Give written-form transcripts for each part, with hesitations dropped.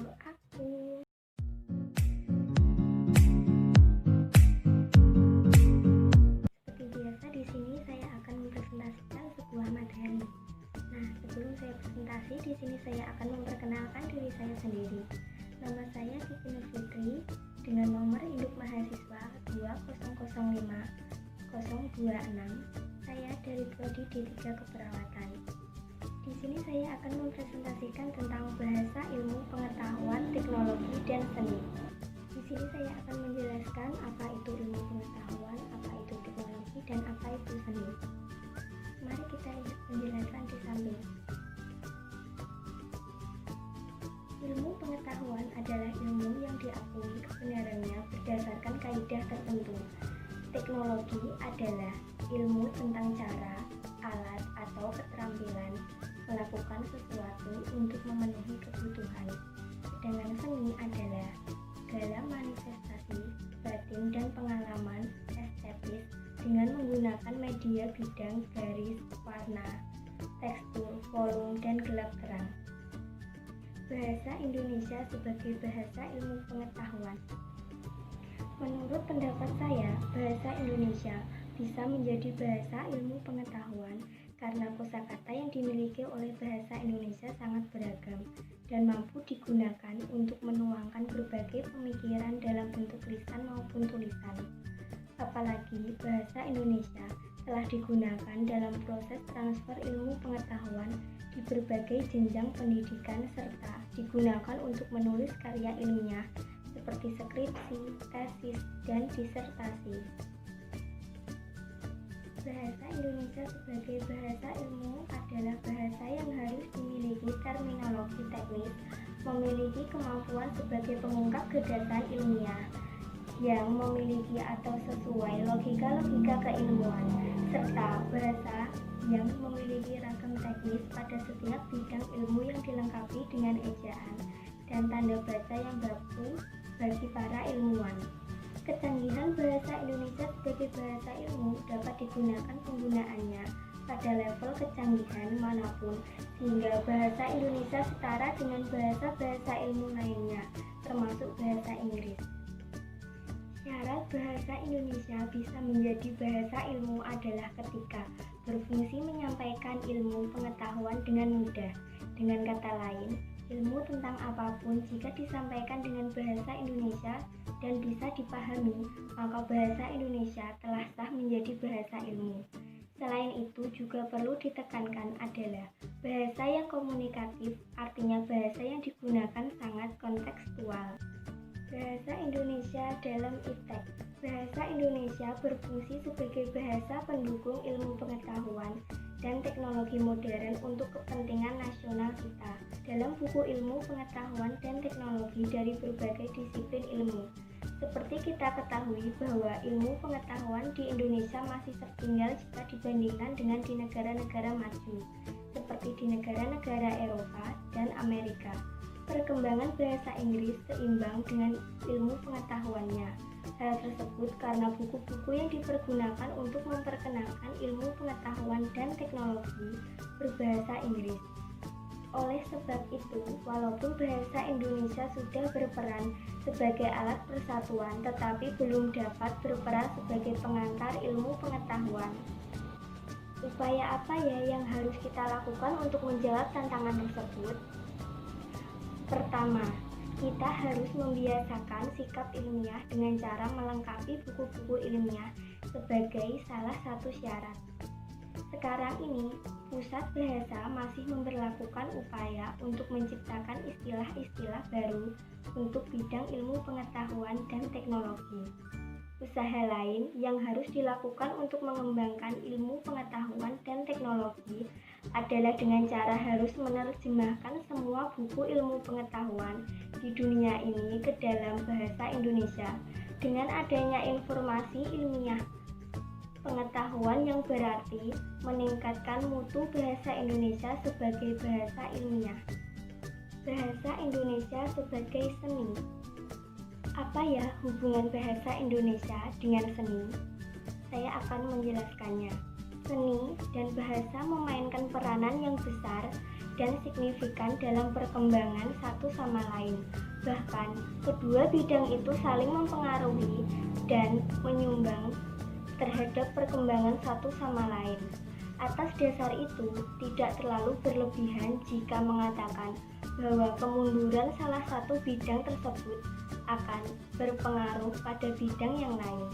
untuk aku. Seperti biasa di sini saya akan mempresentasikan sebuah materi. Nah, sebelum saya presentasi, di sini saya akan memperkenalkan diri saya sendiri. Nama saya Kiki Nur Fitri dengan nomor induk mahasiswa 2005026. Saya dari Prodi D3 Keperawatan. Di sini saya akan mempresentasikan tentang bahasa, ilmu, pengetahuan, teknologi, dan seni. Di sini saya akan menjelaskan apa itu ilmu pengetahuan, apa itu teknologi, dan apa itu seni. Mari kita lihat penjelasan di samping. Ilmu pengetahuan adalah ilmu yang diakui kebenarannya berdasarkan kaidah tertentu. Teknologi adalah ilmu tentang cara, alat, atau keterampilan melakukan sesuatu untuk memenuhi kebutuhan. Sedangkan seni adalah segala manifestasi batin dan pengalaman estetis dengan menggunakan media bidang garis, warna, tekstur, volume, dan gelap terang. Bahasa Indonesia sebagai bahasa ilmu pengetahuan. Menurut pendapat saya, bahasa Indonesia bisa menjadi bahasa ilmu pengetahuan karena kosakata yang dimiliki oleh bahasa Indonesia sangat beragam dan mampu digunakan untuk menuangkan berbagai pemikiran dalam bentuk lisan maupun tulisan. Apalagi bahasa Indonesia telah digunakan dalam proses transfer ilmu pengetahuan di berbagai jenjang pendidikan serta digunakan untuk menulis karya ilmiah seperti skripsi, tesis, dan disertasi. Bahasa Indonesia sebagai bahasa ilmu adalah bahasa yang harus dimiliki terminologi teknis, memiliki kemampuan sebagai pengungkap gagasan ilmiah, yang memiliki atau sesuai logika-logika keilmuan, serta bahasa yang memiliki ragam teknis pada setiap bidang ilmu yang dilengkapi dengan ejaan dan tanda baca yang baku bagi para ilmuwan. Kecanggihan bahasa Indonesia sebagai bahasa ilmu dapat digunakan penggunaannya pada level kecanggihan manapun sehingga bahasa Indonesia setara dengan bahasa-bahasa ilmu lainnya, termasuk bahasa Inggris. Syarat bahasa Indonesia bisa menjadi bahasa ilmu adalah ketika berfungsi menyampaikan ilmu pengetahuan dengan mudah. Dengan kata lain, ilmu tentang apapun jika disampaikan dengan bahasa Indonesia dan bisa dipahami, maka bahasa Indonesia telah sah menjadi bahasa ilmu. Selain itu juga perlu ditekankan adalah bahasa yang komunikatif, artinya bahasa yang digunakan sangat kontekstual. Bahasa Indonesia dalam iptek. Bahasa Indonesia berfungsi sebagai bahasa pendukung ilmu pengetahuan dan teknologi modern untuk kepentingan nasional kita dalam buku ilmu pengetahuan dan teknologi dari berbagai disiplin ilmu. Seperti kita ketahui bahwa ilmu pengetahuan di Indonesia masih tertinggal jika dibandingkan dengan di negara-negara maju, seperti di negara-negara Eropa dan Amerika. Perkembangan bahasa Inggris seimbang dengan ilmu pengetahuannya. Hal tersebut karena buku-buku yang dipergunakan untuk memperkenalkan ilmu pengetahuan dan teknologi berbahasa Inggris. Oleh sebab itu, walaupun bahasa Indonesia sudah berperan sebagai alat persatuan, tetapi belum dapat berperan sebagai pengantar ilmu pengetahuan. Upaya apa ya yang harus kita lakukan untuk menjawab tantangan tersebut? Pertama, kita harus membiasakan sikap ilmiah dengan cara melengkapi buku-buku ilmiah sebagai salah satu syarat. Sekarang ini, Pusat Bahasa masih memberlakukan upaya untuk menciptakan istilah-istilah baru untuk bidang ilmu pengetahuan dan teknologi. Usaha lain yang harus dilakukan untuk mengembangkan ilmu pengetahuan dan teknologi adalah dengan cara harus menerjemahkan semua buku ilmu pengetahuan di dunia ini ke dalam bahasa Indonesia. Dengan adanya informasi ilmiah pengetahuan yang berarti meningkatkan mutu bahasa Indonesia sebagai bahasa ilmiah. Bahasa Indonesia sebagai seni. Apa ya hubungan bahasa Indonesia dengan seni? Saya akan menjelaskannya. Seni dan bahasa memainkan peranan yang besar dan signifikan dalam perkembangan satu sama lain. Bahkan, kedua bidang itu saling mempengaruhi dan menyumbang terhadap perkembangan satu sama lain. Atas dasar itu, tidak terlalu berlebihan jika mengatakan bahwa kemunduran salah satu bidang tersebut akan berpengaruh pada bidang yang lain.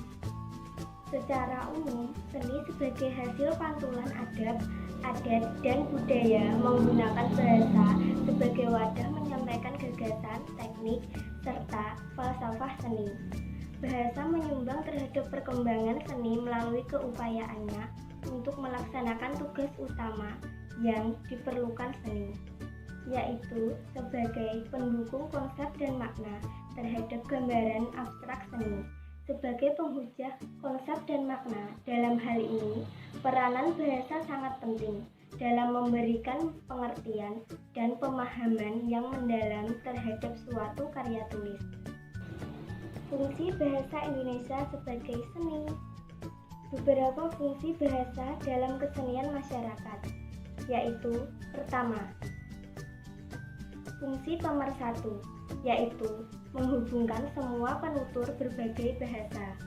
Secara umum, seni sebagai hasil pantulan adab, adat, dan budaya menggunakan bahasa sebagai wadah menyampaikan gagasan, teknik, serta falsafah seni. Bahasa menyumbang terhadap perkembangan seni melalui keupayaannya untuk melaksanakan tugas utama yang diperlukan seni, yaitu sebagai pendukung konsep dan makna terhadap gambaran abstrak seni. Sebagai penghujah konsep dan makna, dalam hal ini, peranan bahasa sangat penting dalam memberikan pengertian dan pemahaman yang mendalam terhadap suatu karya tulis. Fungsi bahasa Indonesia sebagai seni. Beberapa fungsi bahasa dalam kesenian masyarakat, yaitu pertama, fungsi pemersatu, yaitu menghubungkan semua penutur berbagai bahasa.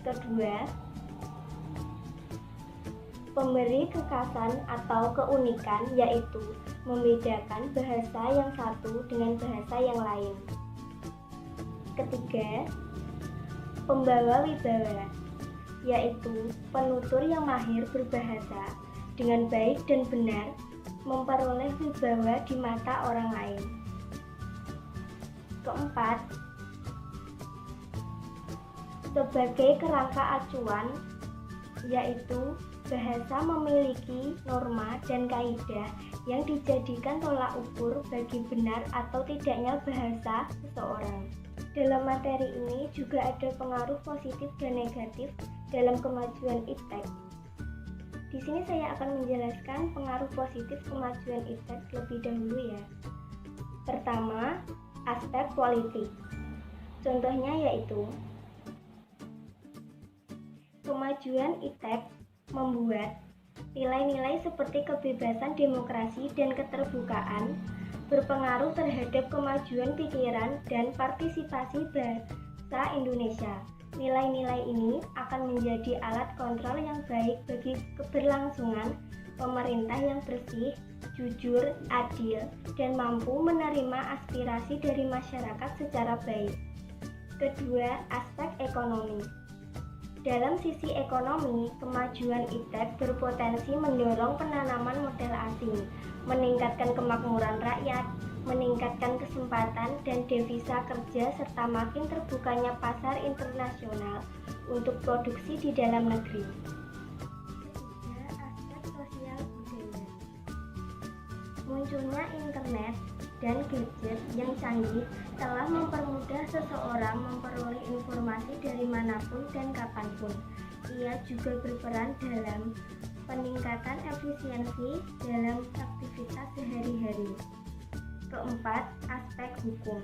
Kedua, pemberi kekhasan atau keunikan, yaitu membedakan bahasa yang satu dengan bahasa yang lain. Ketiga, pembawa wibawa, yaitu penutur yang mahir berbahasa dengan baik dan benar, memperoleh wibawa di mata orang lain. Keempat, sebagai kerangka acuan, yaitu bahasa memiliki norma dan kaidah yang dijadikan tolak ukur bagi benar atau tidaknya bahasa seseorang. Dalam materi ini juga ada pengaruh positif dan negatif dalam kemajuan iptek. Di sini saya akan menjelaskan pengaruh positif kemajuan iptek lebih dahulu ya. Pertama, aspek politik. Contohnya yaitu kemajuan iptek membuat nilai-nilai seperti kebebasan, demokrasi, dan keterbukaan berpengaruh terhadap kemajuan pikiran dan partisipasi bangsa Indonesia. Nilai-nilai ini akan menjadi alat kontrol yang baik bagi keberlangsungan pemerintah yang bersih, jujur, adil, dan mampu menerima aspirasi dari masyarakat secara baik. Kedua, aspek ekonomi. Dalam sisi ekonomi, kemajuan iptek berpotensi mendorong penanaman modal asing, meningkatkan kemakmuran rakyat, meningkatkan kesempatan dan devisa kerja, serta makin terbukanya pasar internasional untuk produksi di dalam negeri. Munculnya internet dan gadget yang canggih telah mempermudah seseorang memperoleh informasi dari manapun dan kapanpun. Ia juga berperan dalam peningkatan efisiensi dalam aktivitas sehari-hari. Keempat, aspek hukum.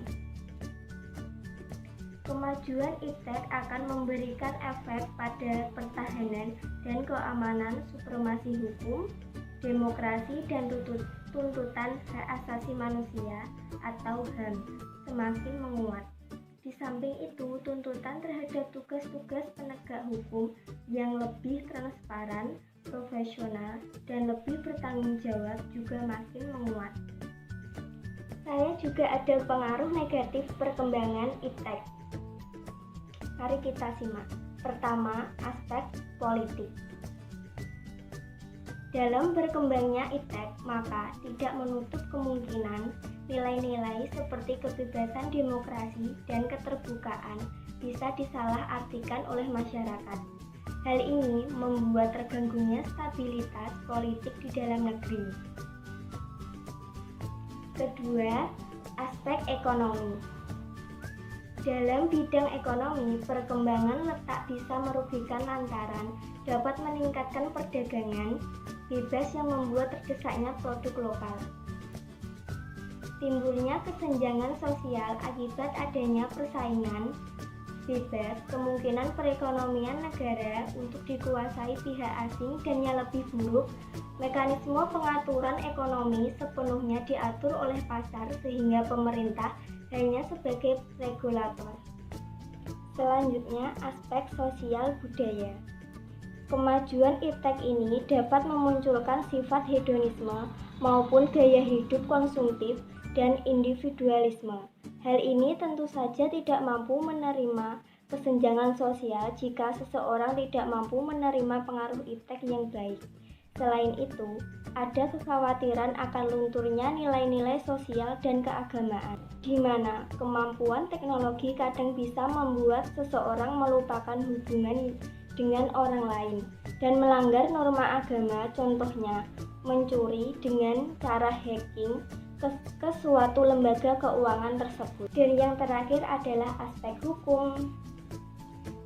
Kemajuan iptek akan memberikan efek pada pertahanan dan keamanan supremasi hukum, demokrasi, dan tuntutan hak asasi manusia atau HAM semakin menguat. Di samping itu, tuntutan terhadap tugas-tugas penegak hukum yang lebih transparan, profesional, dan lebih bertanggung jawab juga makin menguat. Saya juga ada pengaruh negatif perkembangan iptek. Mari kita simak. Pertama, aspek politik. Dalam berkembangnya iptek, maka tidak menutup kemungkinan nilai-nilai seperti kebebasan, demokrasi, dan keterbukaan bisa disalahartikan oleh masyarakat. Hal ini membuat terganggunya stabilitas politik di dalam negeri. Kedua, aspek ekonomi. Dalam bidang ekonomi, perkembangan letak bisa merugikan lantaran dapat meningkatkan perdagangan bebas yang membuat terdesaknya produk lokal. Timbulnya kesenjangan sosial akibat adanya persaingan bebas, kemungkinan perekonomian negara untuk dikuasai pihak asing, dan yang lebih buruk, mekanisme pengaturan ekonomi sepenuhnya diatur oleh pasar sehingga pemerintah hanya sebagai regulator. Selanjutnya, aspek sosial budaya. Kemajuan iptek ini dapat memunculkan sifat hedonisme maupun gaya hidup konsumtif dan individualisme. Hal ini tentu saja tidak mampu menerima kesenjangan sosial jika seseorang tidak mampu menerima pengaruh iptek yang baik. Selain itu, ada kekhawatiran akan lunturnya nilai-nilai sosial dan keagamaan, di mana kemampuan teknologi kadang bisa membuat seseorang melupakan hubungan dengan orang lain dan melanggar norma agama, contohnya mencuri dengan cara hacking ke suatu lembaga keuangan tersebut. Dan yang terakhir adalah aspek hukum.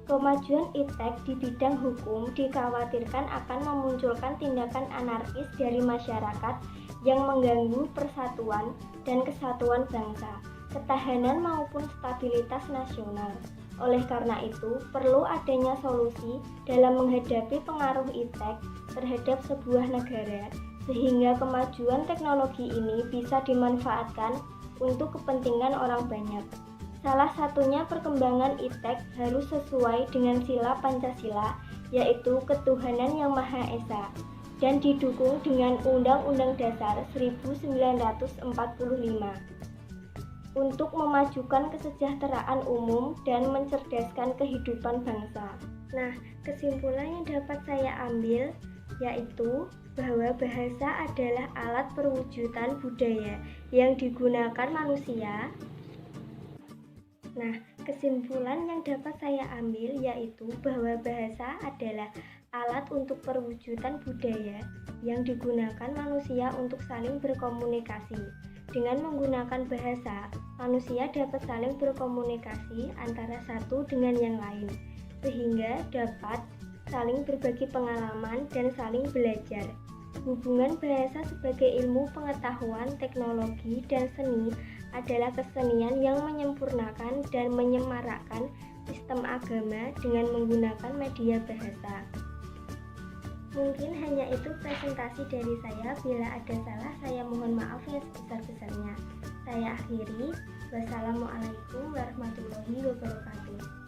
Kemajuan iptek di bidang hukum dikhawatirkan akan memunculkan tindakan anarkis dari masyarakat yang mengganggu persatuan dan kesatuan bangsa, ketahanan maupun stabilitas nasional. Oleh karena itu, perlu adanya solusi dalam menghadapi pengaruh iptek terhadap sebuah negara, sehingga kemajuan teknologi ini bisa dimanfaatkan untuk kepentingan orang banyak. Salah satunya perkembangan iptek harus sesuai dengan sila Pancasila, yaitu ketuhanan yang Maha Esa, dan didukung dengan Undang-Undang Dasar 1945 untuk memajukan kesejahteraan umum dan mencerdaskan kehidupan bangsa. Nah, kesimpulan yang dapat saya ambil yaitu bahwa bahasa adalah alat perwujudan budaya yang digunakan manusia. Nah, kesimpulan yang dapat saya ambil yaitu bahwa bahasa adalah alat untuk perwujudan budaya yang digunakan manusia untuk saling berkomunikasi. Dengan menggunakan bahasa, manusia dapat saling berkomunikasi antara satu dengan yang lain, sehingga dapat saling berbagi pengalaman dan saling belajar. Hubungan bahasa sebagai ilmu pengetahuan, teknologi, dan seni adalah kesenian yang menyempurnakan dan menyemarakkan sistem agama dengan menggunakan media bahasa. Mungkin hanya itu presentasi dari saya. Bila ada salah, saya mohon maaf yang sebesar-besarnya. Saya akhiri. Wassalamualaikum warahmatullahi wabarakatuh.